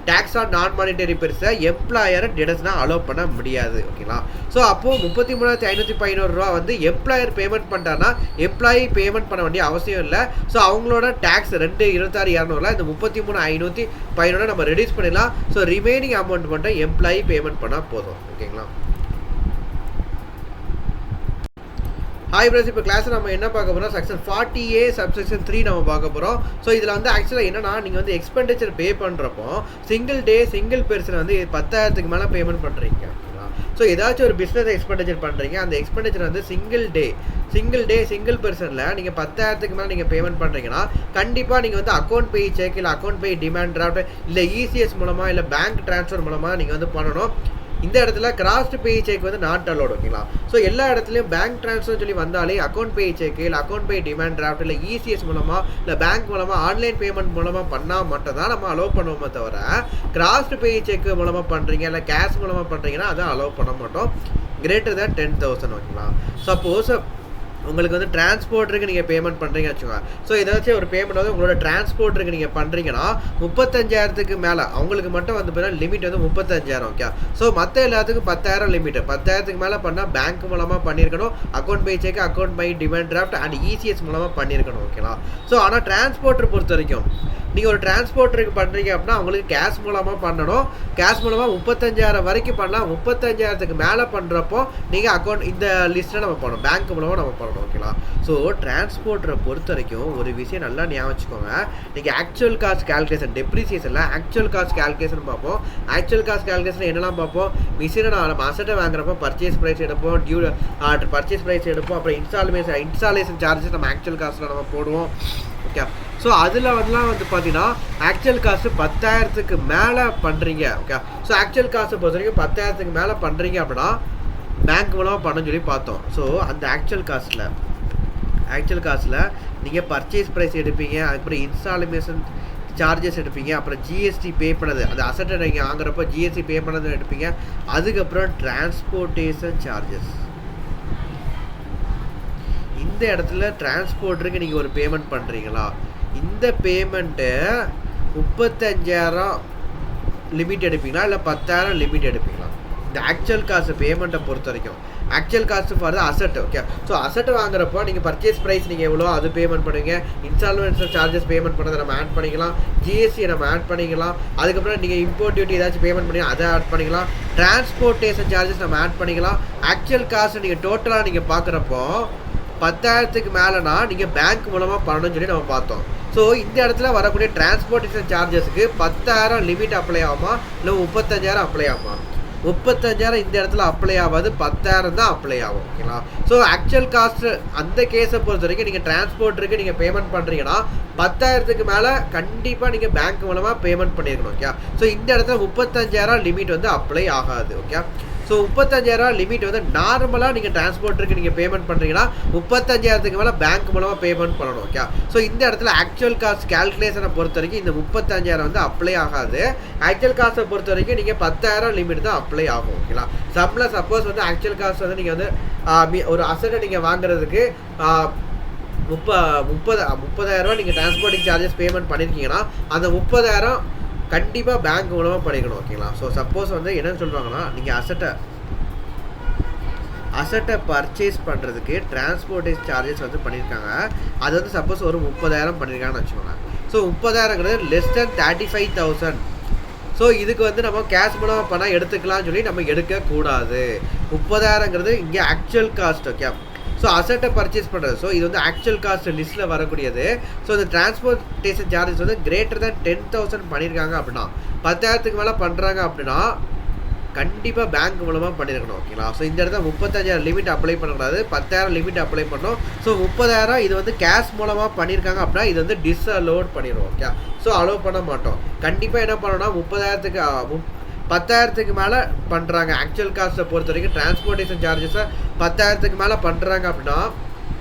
டேக்ஸ் ஆன் நான் மானிட்டரி பெருசை எம்ப்ளாயரை டிடக்ஷனாக அலோவ் பண்ண முடியாது. ஓகேங்களா. ஸோ அப்போது 33,511 ரூபா வந்து எம்ப்ளாயர் பேமெண்ட் பண்ணிட்டாருன்னா எம்ப்ளாயி பேமெண்ட் பண்ண வேண்டிய அவசியம் இல்லை. ஸோ அவங்களோட டேக்ஸ் 2,26,200 இந்த 33,511 நம்ம ரெடியூஸ் பண்ணிடலாம். ஸோ ரிமைனிங் அமௌண்ட் மட்டும் எம்ப்ளாயி பேமெண்ட் பண்ணால் போதும். ஓகேங்களா. ஹாய் பிரஸ், இப்போ கிளாஸில் நம்ம என்ன பார்க்க போகிறோம்? செக்ஷன் 40A சப்செக்ஷன் 3 நம்ம பார்க்க போகிறோம். ஸோ இதில் வந்து ஆக்சுவலாக என்னன்னா, நீங்கள் வந்து எக்ஸ்பெண்டிச்சர் பே பண்ணுறப்போ சிங்கிள் பெர்சன் வந்து 10,000க்கு மேலே பேமெண்ட் பண்ணுறீங்க. ஸோ ஏதாச்சும் ஒரு பிஸ்னஸ் எக்ஸ்பெண்டிச்சர் பண்ணுறீங்க, அந்த எக்ஸ்பெண்டிச்சர் வந்து சிங்கிள் பெர்சனில் நீங்கள் 10,000க்கு மேலே நீங்கள் பேமெண்ட் பண்ணுறீங்கன்னா கண்டிப்பாக நீங்கள் வந்து அக்கௌண்ட் பே செக் இல்லை அக்கௌண்ட் பே டிமாண்ட் டிராஃப்ட் இல்லை இசிஎஸ் மூலமாக இல்லை பேங்க் ட்ரான்ஸ்ஃபர் மூலமாக நீங்கள் வந்து பண்ணணும். இந்த இடத்துல கிராஸ்ட் பே செக் வந்து நாட் அலோட். ஓகேங்களா. ஸோ எல்லா இடத்துலையும் பேங்க் ட்ரான்ஸ்ஃபர் சொல்லி வந்தாலே அக்கௌண்ட் பே செக் இல்லை அக்கௌண்ட் பே டிமாண்ட் டிராஃப்ட் இல்லை இசிஎஸ் மூலமாக இல்லை பேங்க் மூலமாக ஆன்லைன் பேமெண்ட் மூலமாக பண்ணால் மட்டும் தான் நம்ம அலோவ் பண்ணுவோமே தவிர கிராஸ்ட் பே செக் மூலமாக பண்ணுறீங்க இல்லை கேஷ் மூலமாக பண்ணுறீங்கன்னா அதை அலோவ் பண்ண மாட்டோம் greater than 10,000. ஓகேங்களா. சப்போஸ் உங்களுக்கு வந்து டிரான்ஸ்போர்ட்டருக்கு நீங்கள் பேமெண்ட் பண்ணுறீங்கன்னு வச்சுக்கோங்க. ஸோ ஏதாச்சும் ஒரு பேமெண்ட் வந்து உங்களோட டிரான்ஸ்போர்ட்டருக்கு நீங்கள் பண்ணுறீங்கன்னா 35,000க்கு மேலே அவங்களுக்கு மட்டும் வந்து பார்த்தீங்கன்னா லிமிட் வந்து 35,000. ஓகே. ஸோ மற்ற எல்லாத்துக்கும் 10,000 லிமிட். 10,000க்கு மேலே பண்ணால் பேங்க் மூலமாக பண்ணியிருக்கணும், account pay cheque account by demand draft and ECS மூலமாக பண்ணியிருக்கணும். ஓகேங்களா. ஸோ ஆனால் டிரான்ஸ்போர்ட்டர் பொறுத்த வரைக்கும் நீங்கள் ஒரு டிரான்ஸ்போர்ட்டருக்கு பண்ணுறீங்க அப்படின்னா அவங்களுக்கு கேஷ் மூலமாக பண்ணணும். கேஷ் மூலமாக 35,000 வரைக்கும் பண்ணலாம். 35,000க்கு மேலே பண்ணுறப்போ நீங்கள் அக்கௌண்ட் இந்த லிஸ்ட்டில் நம்ம பண்ணணும், பேங்க் மூலமாக நம்ம பண்ணணும். ஓகேங்களா. ஸோ டிரான்ஸ்போர்ட்டரை பொறுத்த வரைக்கும் ஒரு விஷயம் நல்லா ஞாபகம் வச்சுக்கோங்க. நீங்கள் ஆக்சுவல் காஸ்ட் கேல்குலேஷன் டெப்ரிசியேஷனில் ஆக்சுவல் காஸ்ட் கேல்குலேஷன் பார்ப்போம். ஆக்சுவல் காஸ்ட் கேல்குலேஷன் என்னெல்லாம் பார்ப்போம்? மிஷினை நம்ம அசட்டை வாங்குறப்போ பர்ச்சேஸ் ப்ரைஸ் எடுப்போம், பர்ச்சேஸ் ப்ரைஸ் எடுப்போம், அப்புறம் இன்ஸ்டாலேஷன் சார்ஜஸ் நம்ம ஆக்சுவல் காஸ்ட்டில் நம்ம போடுவோம். ஓகே. ஸோ அதில் வந்து பார்த்தீங்கன்னா ஆக்சுவல் காஸ்ட்டு 10,000க்கு மேலே பண்ணுறீங்க. ஓகே. ஸோ ஆக்சுவல் காஸ்ட்டை பொறுத்த வரைக்கும் 10,000க்கு மேலே பண்ணுறீங்க அப்படின்னா பேங்க் மூலமாக பண்ணணும்னு சொல்லி பார்த்தோம். ஸோ அந்த ஆக்சுவல் காஸ்ட்டில் நீங்கள் பர்ச்சேஸ் ப்ரைஸ் எடுப்பீங்க, அதுக்கப்புறம் இன்ஸ்டாலேஷன் சார்ஜஸ் எடுப்பீங்க, அப்புறம் ஜிஎஸ்டி பே பண்ணது அந்த அசட்டை நீங்கள் வாங்குறப்போ ஜிஎஸ்டி பே பண்ணது எடுப்பீங்க, அதுக்கப்புறம் டிரான்ஸ்போர்ட்டேஷன் சார்ஜஸ். இந்த இடத்துல டிரான்ஸ்போர்ட்டருக்கு நீங்கள் ஒரு பேமெண்ட் பண்ணுறீங்களா, இந்த பேமெண்ட்டு 35,000 லிமிட் எடுப்பீங்களா இல்லை 10,000 லிமிட் எடுப்பீங்களா? இந்த ஆக்சுவல் காஸ்ட் பேமெண்ட்டை பொறுத்த வரைக்கும் actual cost for the asset. Okay. So asset வாங்குறப்போ நீங்கள் பர்ச்சேஸ் ப்ரைஸ் நீங்கள் எவ்வளோ அது பேமெண்ட் பண்ணுவீங்க, இன்ஸ்டால்மெண்ட் சார்ஜஸ் பேமெண்ட் பண்ணதை நம்ம ஆட் பண்ணிக்கலாம், ஜிஎஸ்டி நம்ம ஆட் பண்ணிக்கலாம், அதுக்கப்புறம் நீங்கள் இம்போர்ட் டியூட்டி ஏதாச்சும் பேமெண்ட் பண்ணி அதை ஆட் பண்ணிக்கலாம், டிரான்ஸ்போர்ட்டேஷன் சார்ஜஸ் நம்ம ஆட் பண்ணிக்கலாம். ஆக்சுவல் காஸ்ட் நீங்கள் டோட்டலாக நீங்கள் பார்க்குறப்போ 10,000க்கு மேலேனா நீங்கள் பேங்க் மூலமாக பண்ணணும்னு சொல்லி நம்ம பார்த்தோம். ஸோ இந்த இடத்துல வரக்கூடிய டிரான்ஸ்போர்ட்டேஷன் சார்ஜஸ்க்கு 10,000 லிமிட் அப்ளை ஆகுமா இல்லை 35,000 அப்ளை ஆகுமா? 35,000 இந்த இடத்துல அப்ளை ஆகாது, 10,000 தான் அப்ளை ஆகும். ஓகேங்களா. ஸோ ஆக்சுவல் காஸ்ட் அந்த கேஸை பொறுத்த வரைக்கும் நீங்கள் டிரான்ஸ்போர்ட்டருக்கு நீங்கள் பேமெண்ட் பண்ணுறீங்கன்னா 10,000க்கு மேலே கண்டிப்பாக நீங்கள் பேங்க் மூலமாக பேமெண்ட் பண்ணியிருக்கணும். ஓகே. ஸோ இந்த இடத்துல 35,000 லிமிட் வந்து அப்ளை ஆகாது. ஓகே. ஸோ 35,000 லிமிட் வந்து நார்மலாக நீங்கள் டிரான்ஸ்போர்ட்டருக்கு நீங்கள் பேமெண்ட் பண்ணுறீங்கன்னா 35,000க்கு மேலே பேங்க் மூலமாக பேமெண்ட் பண்ணணும். ஓகே, ஸோ இந்த இடத்துல ஆக்சுவல் காஸ்ட் கேல்குலேஷனை பொறுத்த வரைக்கும் இந்த 35,000 வந்து அப்ளை ஆகாது. ஆக்சுவல் காஸ்ட்டை பொறுத்த வரைக்கும் நீங்கள் 10,000 லிமிட் தான் அப்ளை ஆகும். ஓகேங்களா, சப்போஸ் வந்து ஆக்சுவல் காஸ்ட் வந்து நீங்கள் வந்து ஒரு அசட்டை நீங்கள் வாங்குறதுக்கு 30,000 நீங்கள் டிரான்ஸ்போர்ட்டிங் சார்ஜஸ் பேமெண்ட் பண்ணியிருக்கீங்கன்னா அந்த 30,000 கண்டிப்பாக பேங்க் மூலமாக பண்ணிக்கணும். ஓகேங்களா, ஸோ சப்போஸ் வந்து என்னன்னு சொல்கிறாங்கன்னா நீங்கள் அசட்டை பர்ச்சேஸ் பண்ணுறதுக்கு டிரான்ஸ்போர்ட்டேஜ் சார்ஜஸ் வந்து பண்ணியிருக்காங்க. அது வந்து சப்போஸ் ஒரு 30,000 பண்ணியிருக்காங்கன்னு வச்சுக்கோங்க. ஸோ 30,000ங்கிறது லெஸ் தென் 35,000. ஸோ இதுக்கு வந்து நம்ம கேஷ் மூலமாக பணம் எடுத்துக்கலாம்னு சொல்லி நம்ம எடுக்கக்கூடாது. 30,000ங்கிறது இங்கே ஆக்சுவல் காஸ்ட். ஓகே, ஸோ அசட்டை பர்ச்சேஸ் பண்ணுறது. ஸோ இது வந்து ஆக்சுவல் காஸ்ட் லிஸ்ட்டில் வரக்கூடியது. ஸோ இந்த டிரான்ஸ்போர்ட்டேஷன் சார்ஜஸ் வந்து கிரேட்டர் தேன் 10,000 பண்ணியிருக்காங்க அப்படின்னா 10,000க்கு மேலே பண்ணுறாங்க அப்படின்னா கண்டிப்பாக பேங்க் மூலமாக பண்ணியிருக்கணும். ஓகேங்களா, ஸோ இந்த இடத்துல 35,000 லிமிட் அப்ளை பண்ணக்கூடாது, 10,000 லிமிட் அப்ளை பண்ணணும். ஸோ 30,000 இது வந்து கேஷ் மூலமாக பண்ணியிருக்காங்க அப்படின்னா இது வந்து டிஸ்அலோட் பண்ணிடுவோம். ஓகே, ஸோ அலோவ் பண்ண மாட்டோம். கண்டிப்பாக என்ன பண்ணணும்னா 10,000க்கு மேலே பண்ணுறாங்க. ஆக்சுவல் காஸ்ட்டை பொறுத்த வரைக்கும் டிரான்ஸ்போர்ட்டேஷன் சார்ஜஸை 10,000க்கு மேலே பண்ணுறாங்க அப்படின்னா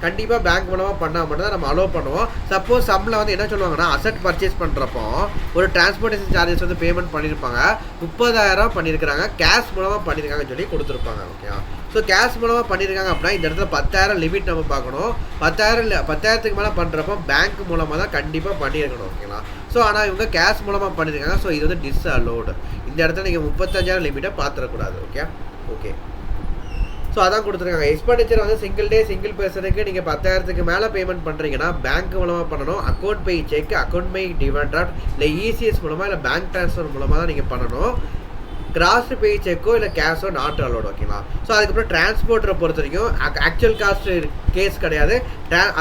கண்டிப்பாக பேங்க் மூலமாக பண்ணால் மட்டும் தான் நம்ம அலோவ் பண்ணுவோம். சப்போஸ் சம்மில் வந்து என்ன சொல்லுவாங்கன்னா அசட் பர்ச்சேஸ் பண்ணுறப்போ ஒரு டிரான்ஸ்போர்ட்டேஷன் சார்ஜஸ் வந்து பேமெண்ட் பண்ணியிருப்பாங்க, 30,000 பண்ணியிருக்கிறாங்க, கேஷ் மூலமாக பண்ணியிருக்காங்கன்னு சொல்லி கொடுத்துருப்பாங்க. ஓகே, ஸோ கேஷ் மூலமாக பண்ணியிருக்காங்க அப்படின்னா இந்த இடத்துல 10,000 லிமிட் நம்ம பார்க்கணும். 10,000க்கு மேலே பண்ணுறப்போ பேங்க் மூலமாக தான் கண்டிப்பாக பண்ணியிருக்கணும். ஓகேங்களா, ஸோ ஆனால் இவங்க கேஷ் மூலமாக பண்ணியிருக்காங்க. ஸோ இது வந்து டிஸ்அலோடு. இந்த இடத்துல நீங்கள் 35,000 லிமிட்டை பார்த்துடக்கூடாது. ஓகே, ஸோ அதான் கொடுத்துருக்காங்க. எக்ஸ்பெண்டிச்சர் வந்து சிங்கிள் டே சிங்கிள் பர்சனுக்கு நீங்கள் 10,000க்கு மேலே பேமெண்ட் பண்ணுறீங்கன்னா பேங்க் மூலமாக பண்ணணும். அக்கௌண்ட் பே செக், அக்கௌண்ட் பே டிமாண்ட் டிராஃப்ட், இல்லை இசிஎஸ் மூலமாக இல்லை பேங்க் ட்ரான்ஸ்ஃபர் மூலமாக தான் நீங்கள் பண்ணணும். கிராஸ் பே செக்கோ இல்லை கேஷோ நாட் அலோட். ஓகேங்களா, ஸோ அதுக்கப்புறம் டிரான்ஸ்போர்ட்டரை பொறுத்த வரைக்கும் ஆக்சுவல் காஸ்ட் கேஸ் கிடையாது.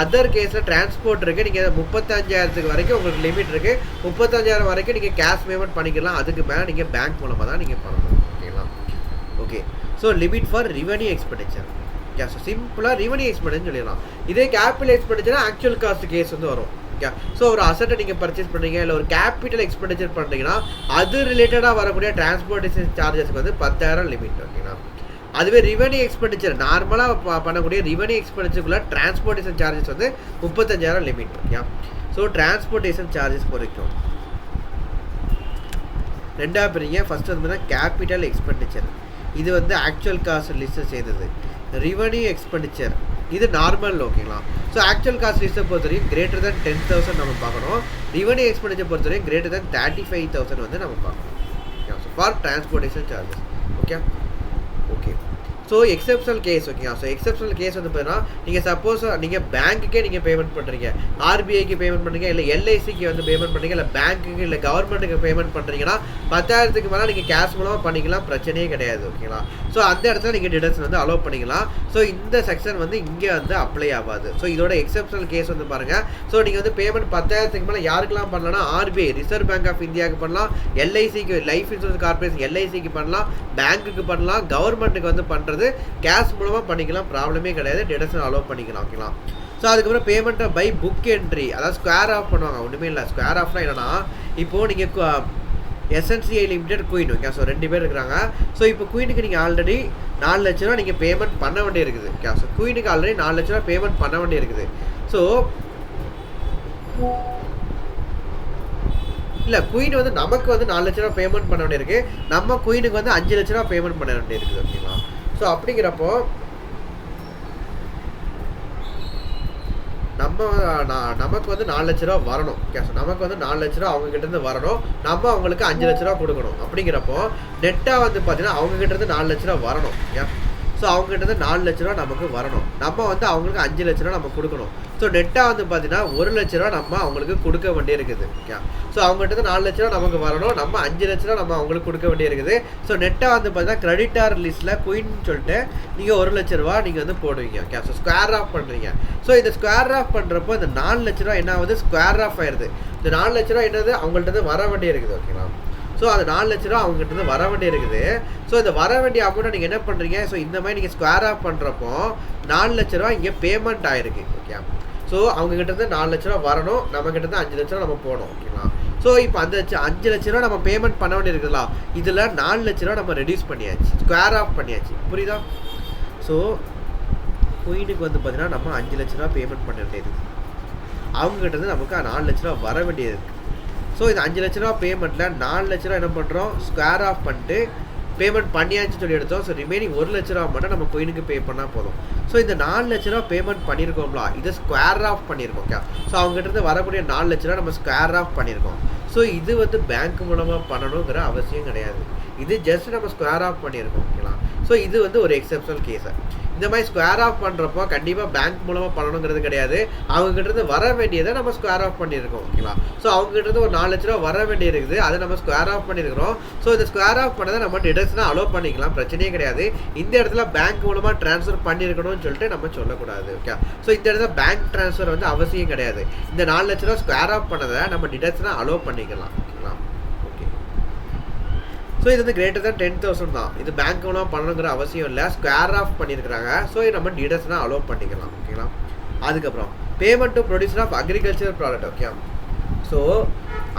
அதர் கேஸில் டிரான்ஸ்போர்ட் இருக்குது. நீங்கள் 35,000க்கு வரைக்கும் உங்களுக்கு லிமிட் இருக்குது. 35,000 வரைக்கும் நீங்கள் கேஷ் பேமெண்ட் பண்ணிக்கலாம். அதுக்கு மேலே நீங்கள் பேங்க் மூலமாக தான் நீங்கள் பண்ணணும். ஓகேங்களா, okay, so limit for revenue expenditure. Okay, so சிம்பிளாக ரெவென்யூ எக்ஸ்பெண்டிச்சர் சொல்லிடலாம். இதே capital expenditure actual cost case வந்து வரும். ஓகே, ஸோ ஒரு அசட்டை நீங்கள் பர்ச்சேஸ் பண்ணுறீங்க இல்லை ஒரு கேபிட்டல் எக்ஸ்பெண்டிச்சர் பண்ணுறீங்கன்னா அது ரிலேட்டடாக வரக்கூடிய டிரான்ஸ்போர்ட்டேஷன் சார்ஜஸ்க்கு வந்து 10,000 லிமிட். ஓகேங்களா, அதுவே ரெவென்யூ எக்ஸ்பெண்டிச்சர் நார்மலாக பண்ணக்கூடிய ரெவென்யூ எக்ஸ்பெண்டிச்சருக்குள்ள டிரான்ஸ்போர்ட்டேஷன் சார்ஜஸ் வந்து 35,000 limit. Okay, so transportation charges பொறுக்கும் ரெண்டாக பிரிங்க. ஃபஸ்ட்டு வந்து கேபிட்டல் எக்ஸ்பெண்டிச்சர், இது வந்து ஆக்சுவல் காஸ்ட் லிஸ்ட்டை சேர்ந்தது. ரெவென்யூ எக்ஸ்பெண்டிச்சர் இது நார்மல். ஓகேங்களா, ஸோ ஆக்சுவல் காஸ்ட் லிஸ்ட்டை பொறுத்த வரைக்கும் கிரேட்டர் தேன் 10,000 நம்ம பார்க்கணும். ரெவென்யூ எக்ஸ்பெண்டிச்சர் பொறுத்த வரைக்கும் கிரேட்டர் தேன் 35,000 வந்து நம்ம பார்க்கணும். So for transportation charges. Okay, so exceptional case. ஓகேங்களா, ஸோ எக்ஸப்ஷனல் கேஸ் வந்து பார்த்தீங்கன்னா நீங்கள் சப்போஸ் நீங்கள் பேங்க்குக்கே நீங்கள் பேமெண்ட் பண்ணுறீங்க, ஆர்பிஐக்கு பேமெண்ட் பண்ணுறீங்க, இல்லை எல்ஐசிக்கு வந்து பேமெண்ட் பண்ணுறீங்க, இல்லை பேங்க்குக்கு இல்லை கவர்மெண்ட்டுக்கு பேமெண்ட் பண்ணுறீங்கன்னா 10,000க்கு மேலே நீங்கள் கேஷ் மூலமாக பண்ணிக்கலாம், பிரச்சனையே கிடையாது. ஓகேங்களா, ஸோ அந்த இடத்துல நீங்கள் டிடக்ஷன் வந்து அலோவ் பண்ணிக்கலாம். ஸோ இந்த செக்ஷன் வந்து இங்கே வந்து அப்ளை ஆகாது. ஸோ இதோட எக்ஸப்ஷனல் கேஸ் வந்து பாருங்கள். ஸோ நீங்கள் வந்து பேமெண்ட் 10,000க்கு மேலே யாருக்கெல்லாம் பண்ணலாம்னா ஆர்பிஐ ரிசர்வ் பேங்க் ஆஃப் இந்தியாவுக்கு பண்ணலாம், எல்ஐசிக்கு லைஃப் இன்சூரன்ஸ் கார்பரேஷன் எல்ஐசிக்கு பண்ணலாம், பேங்க்குக்கு பண்ணலாம், கவர்மெண்ட்டுக்கு வந்து பண்ணுறது கேஷ் மூலமாக பண்ணிக்கலாம், ப்ராப்ளமே கிடையாது, டிடக்ஷன் அலோவ் பண்ணிக்கலாம். ஓகேங்களா, ஸோ அதுக்கப்புறம் பேமெண்ட்டை பை புக் என்ட்ரி, அதாவது ஸ்கொயர் ஆஃப் பண்ணுவாங்க. ஒன்றுமே இல்லை, ஸ்கொயர் ஆஃப்னா என்னன்னா இப்போது நீங்கள் எஸ்என்சிஐ லிமிடெட் குயின். ஓகே, ஸோ 2 பேர் இருக்கிறாங்க. ஸோ இப்போ குயினுக்கு நீங்கள் ஆல்ரெடி 4 லட்ச ரூபா நீங்கள் பேமெண்ட் பண்ண வேண்டிய இருக்குது. ஓகே, ஸோ குயினுக்கு ஆல்ரெடி 4 லட்ச ரூபா பேமெண்ட் பண்ண வேண்டிய இருக்குது. ஸோ இல்லை, குயின் வந்து நமக்கு வந்து 4 லட்ச ரூபா பேமெண்ட் பண்ண வேண்டியிருக்கு, நம்ம குயினுக்கு வந்து 5 லட்ச ரூபா பேமெண்ட் பண்ண வேண்டியிருக்குது. ஓகேங்களா, ஸோ அப்படிங்கிறப்போ நமக்கு வந்து 4 லட்ச ரூபா வரணும். ஓகே, ஸோ நமக்கு வந்து 4 லட்ச ரூபா அவங்ககிட்டருந்து வரணும், நம்ம அவங்களுக்கு 5 லட்ச ரூபா கொடுக்கணும். அப்படிங்கிறப்போ நெட்டாக வந்து பார்த்தீங்கன்னா அவங்ககிட்டருந்து 4 லட்ச ரூபா வரணும். ஓகே, ஸோ அவங்ககிட்ட 4 லட்ச ரூபா நமக்கு வரணும், நம்ம வந்து அவங்களுக்கு 5 லட்ச ரூபா நம்ம கொடுக்கணும். ஸோ நெட்டாக வந்து பார்த்தீங்கன்னா 1 லட்ச ரூபா நம்ம அவங்களுக்கு கொடுக்க வேண்டிய இருக்குது. ஓகே, ஸோ அவங்ககிட்ட 4 லட்ச ரூபா நமக்கு வரணும், நம்ம 5 லட்ச ரூபா நம்ம அவங்களுக்கு கொடுக்க வேண்டிய இருக்குது. ஸோ நெட்டாக வந்து பார்த்தீங்கன்னா கிரெடிட்டார் லிஸ்ட்டில் குயின் சொல்லிட்டு நீங்கள் 1 லட்ச ரூபா நீங்கள் வந்து போடுவீங்க. ஓகே, ஸோ ஸ்கொயர் ஆஃப் பண்ணுறீங்க. ஸோ இந்த ஸ்கொயர் ஆஃப் பண்ணுறப்போ இந்த 4 லட்ச ரூபா என்ன ஆகுது, ஸ்கொயர் ஆஃப் ஆயிடுது. இந்த 4 லட்ச ரூபா என்னது அவங்கள்ட்ட வர வேண்டிய இருக்குது. ஓகேங்களா, ஸோ அது 4 லட்ச ரூபா அவங்ககிட்ட வர வேண்டிய இருக்குது. ஸோ இந்த வர வேண்டிய அமௌண்ட்டை நீங்கள் என்ன பண்ணுறீங்க, ஸோ இந்த மாதிரி நீங்கள் ஸ்கொயர் ஆஃப் பண்ணுறப்போ 4 லட்ச ரூபா இங்கே பேமெண்ட் ஆகிருக்கு. ஓகே, ஸோ அவங்ககிட்ட 4 லட்ச ரூபா வரணும், நம்மகிட்ட 5 லட்ச ரூபா நம்ம போகணும். ஓகேங்களா, ஸோ இப்போ அந்த 5 லட்ச ரூபா நம்ம பேமெண்ட் பண்ண வேண்டியிருக்குதுல, இதில் 4 லட்ச ரூபா நம்ம ரெடியூஸ் பண்ணியாச்சு, ஸ்கொயர் ஆஃப் பண்ணியாச்சு. புரியுதா? ஸோ குயினுக்கு வந்து பார்த்தீங்கன்னா நம்ம 5 லட்ச ரூபா பேமெண்ட் பண்ண வேண்டியது, அவங்ககிட்ட இருந்து நமக்கு 4 லட்ச ரூபா வர வேண்டியது இருக்குது. ஸோ இந்த 5 லட்ச ரூபா பேமெண்ட்டில் 4 லட்ச ரூபா என்ன பண்ணுறோம், ஸ்கொயர் ஆஃப் பண்ணிட்டு பேமெண்ட் பண்ணியாச்சுன்னு சொல்லி எடுத்தோம். ஸோ ரிமைனிங் 1 லட்ச ரூபா மட்டும் நம்ம குயினுக்கு பே பண்ணால் போதும். ஸோ இந்த 4 லட்ச ரூபா பேமெண்ட் பண்ணியிருக்கோம்ல, இதை ஸ்கொயர் ஆஃப் பண்ணியிருக்கோம். ஓகே, ஸோ அவங்ககிட்ட இருந்து வரக்கூடிய 4 லட்ச ரூபா நம்ம ஸ்கொயர் ஆஃப் பண்ணியிருக்கோம். ஸோ இது வந்து பேங்க் மூலமாக பண்ணணுங்கிற அவசியம் கிடையாது, இது ஜஸ்ட் நம்ம ஸ்கொயர் ஆஃப் பண்ணியிருக்கோம். ஓகேங்களா? ஸோ இது வந்து ஒரு எக்ஸெப்ஷனல் கேஸு. இந்த மாதிரி ஸ்கொயர் ஆஃப் பண்ணுறப்போ கண்டிப்பாக பேங்க் மூலமாக பண்ணணுங்கிறது கிடையாது, அவங்ககிட்ட வர வேண்டியதை நம்ம ஸ்கொயர் ஆஃப் பண்ணியிருக்கோம். ஓகேங்களா? ஸோ அவங்ககிட்ட ஒரு 4 லட்ச ரூபா வர வேண்டியிருக்குது, அதை நம்ம ஸ்கொயர் ஆஃப் பண்ணியிருக்கிறோம். ஸோ இந்த ஸ்கொயர் ஆஃப் பண்ணதை நம்ம டிடக்ஷனாக அலோவ் பண்ணிக்கலாம், பிரச்சனையே கிடையாது. இந்த இடத்துல பேங்க் மூலமாக ட்ரான்ஸ்ஃபர் பண்ணியிருக்கணும்னு சொல்லிட்டு நம்ம சொல்லக்கூடாது. ஓகே, ஸோ இந்த இடத்துல பேங்க் ட்ரான்ஸ்ஃபர் வந்து அவசியம் கிடையாது. இந்த 4 லட்ச ரூபா ஸ்கொயர் ஆஃப் பண்ணதை நம்ம டிடக்ஷனாக அலோவ் பண்ணிக்கலாம். ஓகேங்களா? ஓகே, ஸோ இது வந்து கிரேட்டர் தான் 10,000 தான், இது பேங்க் மூலமாக பண்ணணுங்கிற அவசியம் இல்லை, ஸ்கொயர் ஆஃப் பண்ணியிருக்கிறாங்க. ஸோ இது நம்ம டிடக்ஷனாக அலோவ் பண்ணிக்கலாம். ஓகேங்களா? அதுக்கப்புறம் payment to producer of agriculture product. Okay, so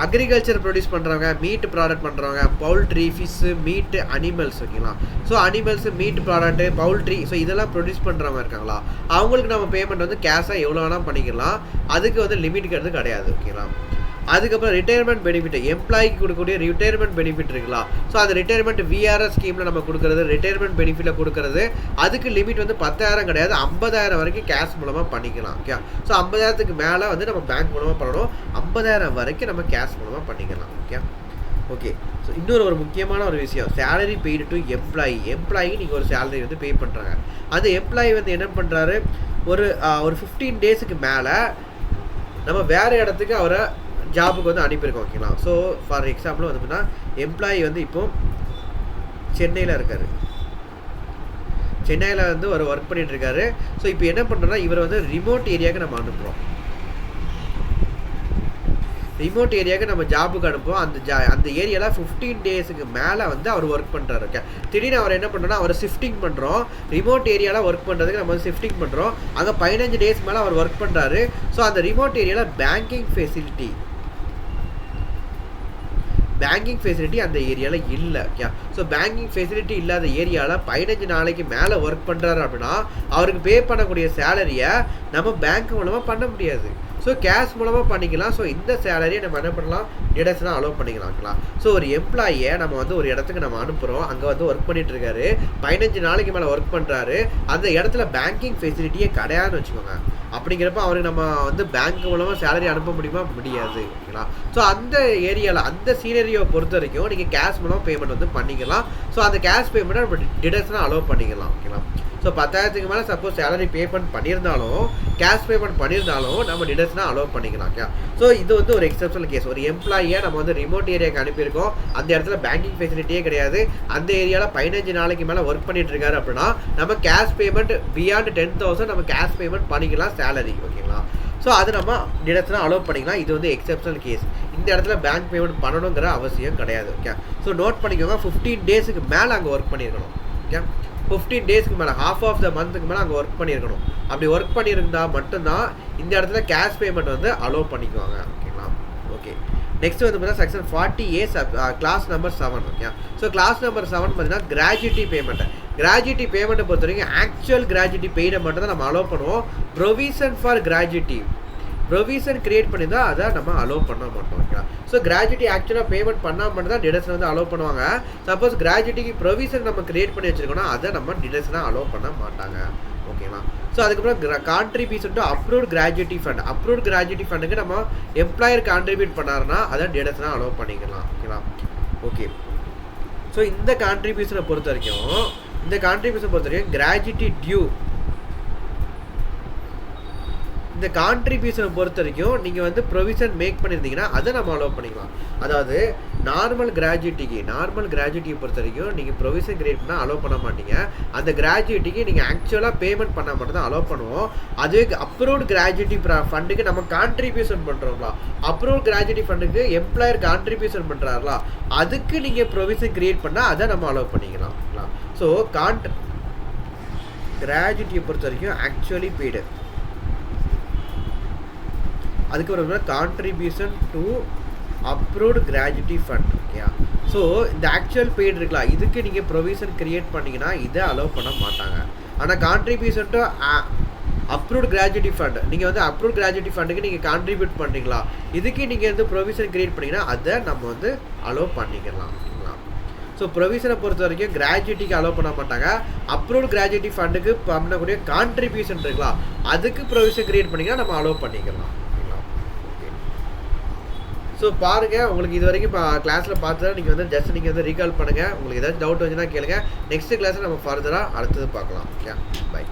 agriculture produce பண்ணுறவங்க, மீட் ப்ராடக்ட் பண்ணுறவங்க, பவுல்ட்ரி, ஃபிஷ்ஷு, மீட்டு, அனிமல்ஸ். ஓகேங்களா? So animals, meat product, poultry, so இதெல்லாம் ப்ரொடியூஸ் பண்ணுறவங்க இருக்காங்களா, அவங்களுக்கு நம்ம பேமெண்ட் வந்து கேஷாக எவ்வளோ வேணால் பண்ணிக்கலாம், அதுக்கு வந்து லிமிட் கிடையாது. ஓகேங்களா? அதுக்கப்புறம் ரிட்டையர்மெண்ட் பெனிஃபிட், எம்ப்ளாய்க்கு கொடுக்கக்கூடிய ரிட்டையர்மெண்ட் பெனிஃபிட் இருக்குங்களா, ஸோ அந்த ரிட்டையர்மெண்ட் விஆர்எஸ் ஸ்கீமில் நம்ம கொடுக்குறது, ரிட்டையர்மெண்ட் பெனிஃபிட்டில் கொடுக்குறது, அதுக்கு லிமிட் வந்து 10,000 கிடையாது, 50,000 வரைக்கும் கேஷ் மூலமாக பண்ணிக்கலாம். ஓகே, ஸோ 50,000க்கு மேலே வந்து நம்ம பேங்க் மூலமாக பண்ணணும், 50,000 வரைக்கும் நம்ம கேஷ் மூலமாக பண்ணிக்கலாம். ஓகே ஓகே ஸோ இன்னொரு முக்கியமான ஒரு விஷயம், சேலரி பெய்டு டு எம்ப்ளாயி நீங்கள் ஒரு சேலரி வந்து பே பண்ணுறாங்க, அந்த எம்ப்ளாயி வந்து என்ன பண்ணுறாரு, ஒரு 15 டேஸுக்கு மேலே நம்ம வேறு இடத்துக்கு அவரை ஜாபுக்கு வந்து அனுப்பியிருக்கோம். ஓகேங்களா? ஸோ ஃபார் எக்ஸாம்பிள் வந்து பார்த்தீங்கன்னா எம்ப்ளாயி வந்து இப்போ சென்னையில் இருக்கார், சென்னையில் வந்து ஒரு ஒர்க் பண்ணிட்டு இருக்காரு. ஸோ இப்போ என்ன பண்ணுறோன்னா இவரை வந்து ரிமோட் ஏரியாவுக்கு நம்ம அனுப்புகிறோம், ரிமோட் ஏரியாவுக்கு நம்ம ஜாபுக்கு அனுப்புவோம். அந்த ஏரியாவில் 15 டேஸுக்கு மேலே வந்து அவர் ஒர்க் பண்ணுறாரு. ஓகே, திடீர்னு அவர் என்ன பண்ணுறோன்னா அவரை ஷிஃப்டிங் பண்ணுறோம், ரிமோட் ஏரியாவில் ஒர்க் பண்ணுறதுக்கு நம்ம வந்து ஷிஃப்டிங் பண்ணுறோம். அங்கே 15 டேஸ் மேலே அவர் ஒர்க் பண்ணுறாரு. ஸோ அந்த ரிமோட் ஏரியாவில் பேங்கிங் ஃபெசிலிட்டி அந்த ஏரியாவில் இல்லை. ஓகே, ஸோ பேங்கிங் ஃபெசிலிட்டி இல்லாத ஏரியாவில் 15 நாளைக்கு மேலே ஒர்க் பண்ணுறாரு அப்படின்னா அவருக்கு பே பண்ணக்கூடிய சேலரியை நம்ம பேங்க் மூலமாக பண்ண முடியாது, ஸோ கேஷ் மூலமாக பண்ணிக்கலாம். ஸோ இந்த சேலரியை நம்ம என்ன பண்ணலாம், டிடக்ஷனாக அலோவ் பண்ணிக்கலாம். ஸோ ஒரு எம்ப்ளாயை நம்ம வந்து ஒரு இடத்துக்கு நம்ம அனுப்புகிறோம், அங்கே வந்து ஒர்க் பண்ணிட்டு இருக்காரு, 15 நாளைக்கு மேலே ஒர்க் பண்ணுறாரு, அந்த இடத்துல பேங்கிங் ஃபெசிலிட்டியே கிடையாதுன்னு வச்சுக்கோங்க. அப்படிங்கிறப்ப அவருக்கு நம்ம வந்து பேங்க் மூலமாக சேலரி அனுப்ப முடியாது. ஓகேங்களா? ஸோ அந்த ஏரியாவில் அந்த சீனரியோவை பொறுத்த வரைக்கும் நீங்கள் கேஷ் மூலமாக பேமெண்ட் வந்து பண்ணிக்கலாம். ஸோ அந்த கேஷ் பேமெண்ட்டை நம்ம டிடக்ஷனாக அலோவ் பண்ணிக்கலாம். ஓகேங்களா? ஸோ 10,000க்கு மேலே சப்போஸ் சேலரி பேமெண்ட் பண்ணியிருந்தாலும், கேஷ் பேமெண்ட் பண்ணியிருந்தாலும் நம்ம டிடக்ஷனாக அலோவ் பண்ணிக்கலாம். ஓகே, ஸோ இது வந்து ஒரு எக்ஸப்ஷனல் கேஸ். ஒரு எம்ப்ளாயியை நம்ம வந்து ரிமோட் ஏரியாவுக்கு அனுப்பியிருக்கோம், அந்த இடத்துல பேங்கிங் ஃபெசிலிட்டியே கிடையாது, அந்த ஏரியாவில் 15 நாளைக்கு மேலே ஒர்க் பண்ணிட்டு இருக்காரு அப்படின்னா நம்ம கேஷ் பேமெண்ட் பியாண்ட் 10,000 நம்ம கேஷ் பேமெண்ட் பண்ணிக்கலாம் சேலரி. ஓகேங்களா? ஸோ அது நம்ம டிடக்ஷனாக அலோவ் பண்ணிக்கலாம். இது வந்து எக்ஸப்ஷனல் கேஸ், இந்த இடத்துல பேங்க் பேமெண்ட் பண்ணணுங்கிற அவசியம் கிடையாது. ஓகே, ஸோ நோட் பண்ணிக்கோங்க, 15 டேஸுக்கு மேலே அங்கே ஒர்க் பண்ணியிருக்கணும். ஓகே, 15 டேஸ்க்கு மேலே, ஹாஃப் ஆஃப் த மந்த்துக்கு மேலே அங்கே ஒர்க் பண்ணியிருக்கணும். அப்படி ஒர்க் பண்ணியிருந்தால் மட்டும்தான் இந்த இடத்துல கேஷ் பேமெண்ட் வந்து அலோவ் பண்ணிக்குவாங்க. ஓகேங்களா? ஓகே, நெக்ஸ்ட் வந்து பார்த்தீங்கன்னா section 40A clause number 7. Okay, so clause number 7 பார்த்தீங்கன்னா கிராஜுவிட்டி பேமெண்ட்டை பொறுத்த வரைக்கும் ஆக்சுவல் கிராஜுவிட்டி பெய்டை மட்டும் தான் நம்ம அலோவ் பண்ணுவோம். Provision for gratuity provision create பண்ணி தான் அதை நம்ம அலோவ் பண்ண மாட்டோம். ஓகேங்களா? ஸோ கிராஜுவிட்டி ஆக்சுவலாக பேமெண்ட் பண்ணால் மட்டும் தான் டிடக்ஷன் வந்து அலோவ் பண்ணுவாங்க. சப்போஸ் கிராஜுவிட்டிக்கு ப்ரொவிஷன் நம்ம கிரியேட் பண்ணி வச்சுருக்கோம்னா அதை நம்ம டிடக்ஷனாக அலோவ் பண்ண மாட்டாங்க. ஓகேங்களா? ஸோ அதுக்கப்புறம் கான்ட்ரிபியூஷன் டு அப்ரூவ்ட் கிராஜுவிட்டி ஃபண்டுக்கு நம்ம எம்ப்ளாயர் கான்ட்ரிபியூட் பண்ணாருன்னா அதை டிடக்ஷனாக அலோவ் பண்ணிக்கலாம். ஓகேங்களா? ஓகே, ஸோ இந்த கான்ட்ரிபியூஷனை பொறுத்த வரைக்கும் கிராஜுவிட்டி டியூ, இந்த கான்ட்ரிபியூஷனை பொறுத்த வரைக்கும் நீங்கள் வந்து ப்ரொவிஷன் மேக் பண்ணியிருந்தீங்கன்னா அதை நம்ம அலோவ் பண்ணிக்கலாம். அதாவது நார்மல் கிராஜுவிட்டியை பொறுத்த வரைக்கும் நீங்கள் ப்ரொவிஷன் கிரியேட் பண்ணால் அலோவ் பண்ண மாட்டீங்க. அந்த கிராஜுவிட்டிக்கு நீங்கள் ஆக்சுவலாக பேமெண்ட் பண்ணால் மட்டும் தான் அலோவ் பண்ணுவோம். அதுவே அப்ரூவ்ட் கிராஜுவிட்டி ஃபண்டுக்கு நம்ம கான்ட்ரிபியூஷன் பண்ணுறோம்ல, அப்ரூவ்ட் கிராஜுவிட்டி ஃபண்டுக்கு எம்ப்ளாயர் கான்ட்ரிபியூஷன் பண்ணுறாருல, அதுக்கு நீங்கள் ப்ரொவிஷன் கிரியேட் பண்ணால் அதை நம்ம அலோவ் பண்ணிக்கலாம். ஸோ கிராஜுவிட்டியை பொறுத்த வரைக்கும் ஆக்சுவலி பெய்டு, அதுக்கப்புறம் contribution to approved gratuity fund. ஓகேயா. ஸோ இந்த ஆக்சுவல் பெய்டு இருக்கலாம், இதுக்கு நீங்கள் ப்ரொவிஷன் கிரியேட் பண்ணிங்கன்னா இதை அலோவ் பண்ண மாட்டாங்க. ஆனால் contribution to approved gratuity fund, நீங்கள் வந்து அப்ரூவ்ட் கிராஜுவிட்டி ஃபண்டுக்கு நீங்கள் கான்ட்ரிபியூட் பண்ணுறீங்களா, இதுக்கு நீங்கள் வந்து ப்ரொவிஷன் கிரியேட் பண்ணிங்கன்னா அதை நம்ம வந்து அலோவ் பண்ணிக்கலாம். ஸோ ப்ரொவிஷனை பொறுத்த வரைக்கும் கிராஜுவிட்டிக்கு அலோவ் பண்ண மாட்டாங்க. அப்ரூவ்ட் கிராஜுவிட்டி ஃபண்டுக்கு பண்ணக்கூடிய கான்ட்ரிபியூஷன் இருக்கலாம், அதுக்கு ப்ரொவிஷன் கிரியேட் பண்ணிங்கன்னா நம்ம அலோவ் பண்ணிக்கலாம். ஸோ பாருங்கள், உங்களுக்கு இது வரைக்கும் இப்போ கிளாஸில் பார்த்தா நீங்கள் வந்து ஜஸ்ட் நீங்கள் வந்து ரீகால் பண்ணுங்கள். உங்களுக்கு ஏதாச்சும் டவுட் வந்துச்சுன்னா கேளுங்க. நெக்ஸ்ட் கிளாஸில் நம்ம ஃபர்தராக அடுத்தது பார்க்கலாம். Okay, by.